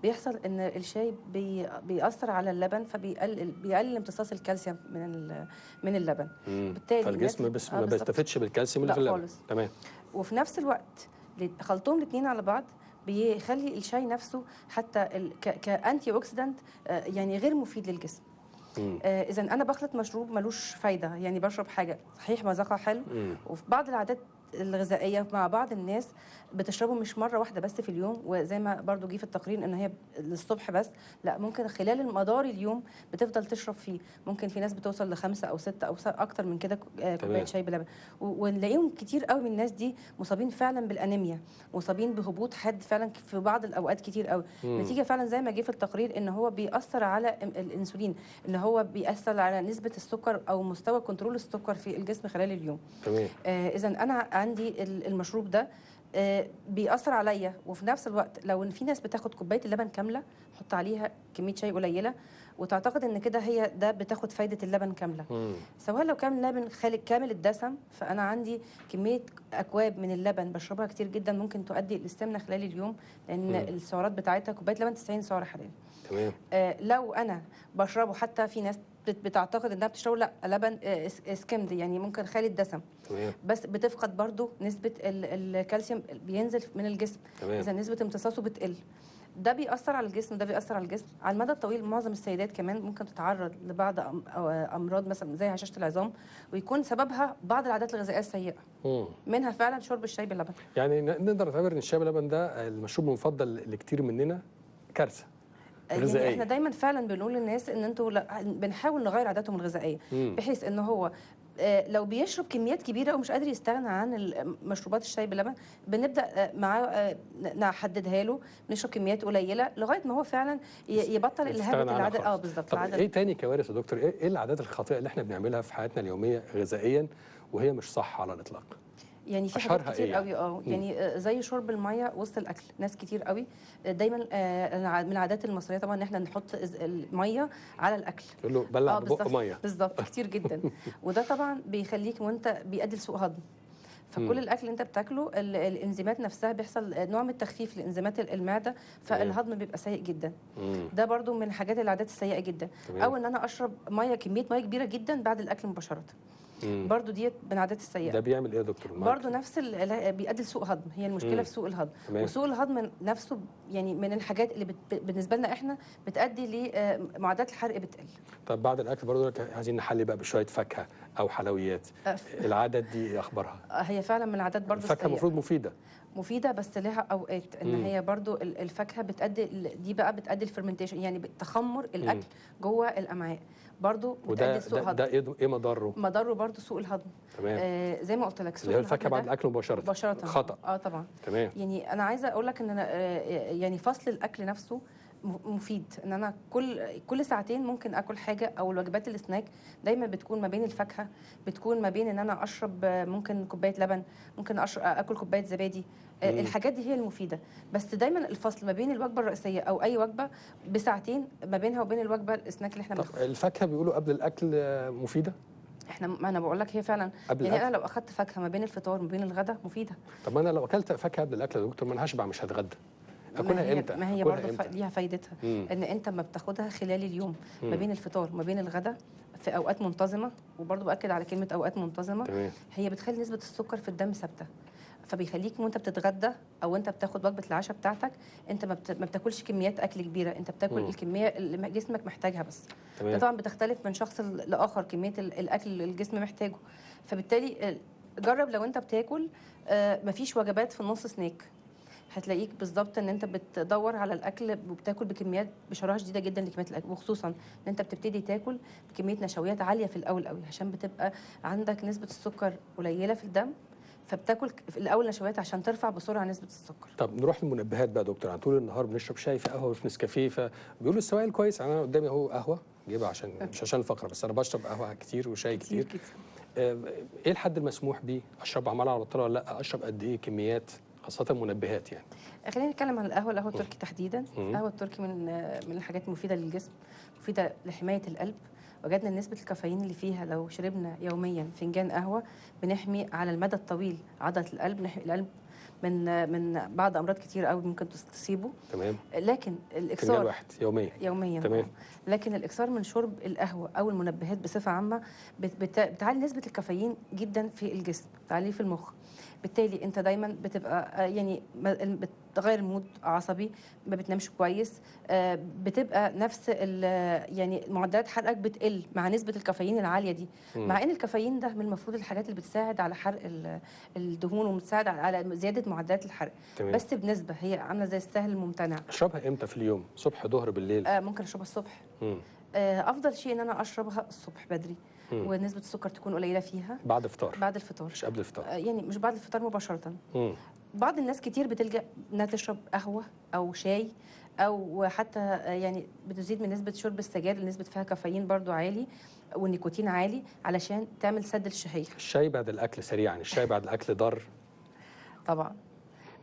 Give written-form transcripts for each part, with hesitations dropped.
بيحصل ان الشاي بيأثر على اللبن، بيقلل امتصاص الكالسيوم من اللبن. بالتالي فالجسم بس ما بالظبط. بيستفدش بالكالسيوم اللي في اللبن خالص. تمام. وفي نفس الوقت خلطهم الاثنين على بعض بيخلي الشاي نفسه حتى كأنتي اوكسيدانت يعني غير مفيد للجسم. اذا انا بخلط مشروب ملوش فايده، يعني بشرب حاجه صحيح مذاقها حلو. وفي بعض العادات الغذائيه مع بعض الناس بتشربه مش مره واحده بس في اليوم، وزي ما برضو جه في التقرير ان هي للصبح بس، لا ممكن خلال مدار اليوم بتفضل تشرب فيه. ممكن في ناس بتوصل ل5 أو 6 أو اكتر من كده كوبايه شاي بلبن. ونلاقيهم كتير قوي من الناس دي مصابين فعلا بالانيميا، مصابين بهبوط حاد فعلا في بعض الاوقات كتير قوي. نتيجه فعلا زي ما جه في التقرير ان هو بيأثر على الانسولين، ان هو بيأثر على نسبه السكر او مستوى كنترول السكر في الجسم خلال اليوم. تمام. اذا انا عندي المشروب ده بيأثر عليا. وفي نفس الوقت لو ان في ناس بتاخد كوبايه اللبن كامله، حط عليها كميه شاي قليله وتعتقد ان كده هي ده بتاخد فايده اللبن كامله. سواء لو كان لبن كامل الدسم، فانا عندي كميه اكواب من اللبن بشربها كتير جدا ممكن تؤدي للسمنه خلال اليوم، لان السعرات بتاعتها كوبايه لبن 90 سعر حراري. تمام. لو انا بشربه، حتى في ناس بتعتقد انها بتشرب لا لبن سكمد يعني ممكن خالي الدسم، تمام. بس بتفقد برضو نسبه الكالسيوم بينزل من الجسم، اذا نسبه امتصاصه بتقل. ده بيأثر على الجسم وده بيأثر على الجسم على المدى الطويل. معظم السيدات كمان ممكن تتعرض لبعض امراض مثلا زي هشاشه العظام، ويكون سببها بعض العادات الغذائيه السيئه، منها فعلا شرب الشاي باللبن. يعني نقدر نعتبر ان الشاي باللبن ده المشروب المفضل لكتير مننا، كارثه غذائيه. يعني احنا دايما فعلا بنقول للناس ان انتوا بنحاول نغير عاداتهم الغذائيه، بحيث ان هو لو بيشرب كميات كبيره ومش قادر يستغنى عن مشروبات الشاي باللبن، بنبدا معاه نحددها له، نشرب كميات قليله لغايه ما هو فعلا يبطل الهابت العاده. بالظبط. طب ايه تاني كوارث يا دكتور؟ ايه العادات الخاطئه اللي احنا بنعملها في حياتنا اليوميه غذائيا وهي مش صح على الاطلاق؟ يعني في حاجات كتير قوي يعني زي شرب الميه وسط الاكل. ناس كتير قوي دايما من العادات المصريه طبعا ان احنا نحط الميه على الاكل، تقول له بلع ببق ميه. بالظبط كتير جدا. وده طبعا بيخليك وانت بيؤدي لسوء هضم. فكل الاكل اللي انت بتاكله الانزيمات نفسها بيحصل نوع من التخفيف لانزيمات المعده، فالهضم بيبقى سيء جدا. ده برضو من الحاجات العادات السيئه جدا. او ان انا اشرب كميه ميه كبيره جدا بعد الاكل مباشره، برضو ديت من العادات السيئه. ده بيعمل ايه يا دكتور؟ برضو نفس بيؤدي لسوء هضم. هي المشكله في سوء الهضم. وسوء الهضم نفسه يعني من الحاجات اللي بالنسبه لنا احنا بتؤدي لمعدلات الحرق بتقل. طب بعد الاكل برضو عايزين نحلي بقى بشويه فاكهه او حلويات، العادات دي ايه اخبارها؟ هي فعلا من العادات برضو الفاكهه المفروض مفيده بس لها اوقات ان هي برضو الفاكهه بتؤدي الفرمنتيشن، يعني تخمر الاكل جوه الامعاء، برضو بتؤدي لسوء هضم. ده ايه مضره؟ مضره برضو سوء الهضم. تمام. زي ما قلت لك، سوء الهضم الفاكهه بعد الاكل مباشره خطا. طبعا. تمام. يعني انا عايزه اقول لك ان أنا يعني فصل الاكل نفسه مفيد. ان انا كل ساعتين ممكن اكل حاجه، او الوجبات السناك دايما بتكون ما بين الفاكهه، بتكون ما بين ان انا اشرب ممكن كوبايه لبن، ممكن اكل كوبايه زبادي. الحاجات دي هي المفيده. بس دايما الفصل ما بين الوجبه الرئيسيه او اي وجبه بساعتين ما بينها وبين الوجبه السناك اللي احنا بناخدها. الفاكهه بيقولوا قبل الاكل مفيده؟ ما انا بقول لك هي فعلا يعني انا لو اخدت فاكهه ما بين الفطار وما بين الغداء مفيده. طب ما انا لو اكلت فاكهه قبل الاكل يا دكتور ما انا هشبع مش هتغدى، اكلها امتى؟ ما هي برضه ليها فايدتها. ان انت ما بتاخدها خلال اليوم ما بين الفطار وما بين الغداء في اوقات منتظمه، وبرضه باكد على كلمه اوقات منتظمه. هي بتخلي نسبه السكر في الدم ثابته، فبيخليك وانت بتتغدى او انت بتاخد وجبه العشاء بتاعتك انت ما بتاكلش كميات اكل كبيره، انت بتاكل الكميه اللي جسمك محتاجها بس. ده طبعا بتختلف من شخص لاخر كميه الاكل اللي الجسم محتاجه. فبالتالي جرب لو انت بتاكل مفيش وجبات في النص سناك، هتلاقيك بالظبط ان انت بتدور على الاكل وبتاكل بكميات بشراهه شديده جدا لكميات الاكل، وخصوصا ان انت بتبتدي تاكل بكميه نشويات عاليه في الاول قوي عشان بتبقى عندك نسبه السكر قليله في الدم، فبتاكل في الاول نشويات عشان ترفع بسرعه نسبه السكر. طب نروح للمنبهات بقى يا دكتور. عن طول النهار بنشرب شاي في قهوه وفي نسكافيه، فبيقولوا السوائل كويس. انا قدامي اهو قهوه جايبها عشان مش عشان الفقره، بس انا بشرب قهوه كتير وشاي كتير. ايه الحد المسموح بيه؟ اشرب عمال على بطال ولا لا؟ اشرب قد ايه كميات، خاصه المنبهات يعني؟ خلينا نتكلم عن القهوه التركي تحديدا. القهوه التركي من الحاجات المفيده للجسم، مفيده لحمايه القلب. وجدنا ان نسبه الكافيين اللي فيها لو شربنا يوميا فنجان قهوه بنحمي على المدى الطويل عضله القلب، نحمي القلب من بعض امراض كتير قوي ممكن تصيبه. تمام. لكن فنجان الاكثار واحد يوميا. تمام. لكن الاكثار من شرب القهوه او المنبهات بصفه عامه بتعلي نسبه الكافيين جدا في الجسم، بتعليه في المخ. بالتالي انت دايما بتبقى يعني بتغير المود، عصبي، ما بتنامش كويس، بتبقى نفس يعني معدلات حرقك بتقل مع نسبه الكافيين العاليه دي. مع ان الكافيين ده من المفروض الحاجات اللي بتساعد على حرق الدهون وبتساعد على زياده معدلات الحرق. تمام. بس بنسبه هي عامله زي السهل الممتنع. اشربها امتى في اليوم؟ صبح، ظهر، بالليل؟ ممكن اشربها الصبح. افضل شيء ان انا اشربها الصبح بدري، ونسبه السكر تكون قليله فيها. بعد الفطار؟ بعد الفطار، مش قبل الفطار. يعني مش بعد الفطار مباشره. بعض الناس كتير بتلجأ انها تشرب قهوه او شاي، او حتى يعني بتزيد من نسبه شرب السجاير اللي نسبه فيها كافيين برضو عالي والنيكوتين عالي علشان تعمل سد الشهيه. الشاي بعد الاكل سريعا، الشاي بعد الاكل ضار؟ طبعا.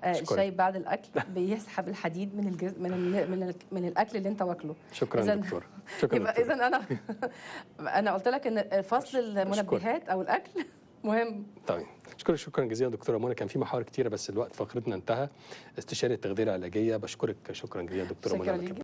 الشاي بعد الاكل بيسحب الحديد من الجسم، من الاكل اللي انت واكله. شكرا دكتور. شكرا. اذا انا قلت لك ان فصل المنبهات او الاكل مهم. طيب، شكرا جزيلا دكتوره منى. كان في محاور كتيره بس الوقت فقرتنا انتهى. استشاري التغذيه العلاجيه، بشكرك شكرا جزيلا دكتوره منى.